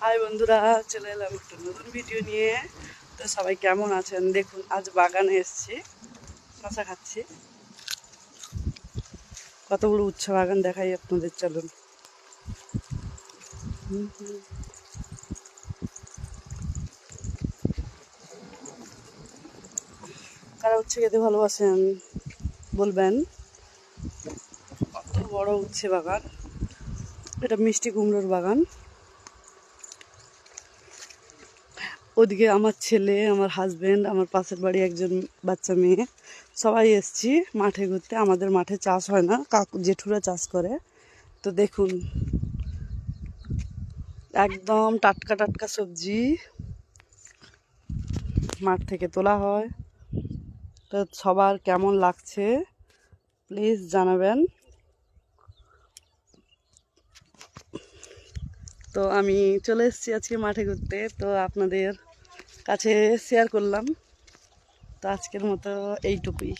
High বন্ধুরা, চলে এলাম একটা নতুন ভিডিও নিয়ে। তো সবাই কেমন আছেন? দেখুন, আজ বাগানে এসেছি, শশা খাচ্ছি। কত বড় উচ্ছে বাগান দেখাই আপনাদের, চলুন। কারা উচ্ছে খেতে ভালোবাসেন বলবেন। কত বড় উচ্ছে বাগান, এটা মিষ্টি কুমড়োর বাগান। ওদিকে আমার ছেলে, আমার হাজবেন্ড, আমার পাশের বাড়ি একজন বাচ্চা মেয়ে, সবাই এসছি মাঠে ঘুরতে। আমাদের মাঠে চাষ হয় না, কাকু জেঠুরা চাষ করে। তো দেখুন, একদম টাটকা টাটকা সবজি মাঠ থেকে তোলা হয়। তো সবার কেমন লাগছে প্লিজ জানাবেন। তো আমি চলে এসেছি আজকে মাঠে ঘুরতে, তো আপনাদের কাছে শেয়ার করলাম। তো আজকের মতো এইটুকুই।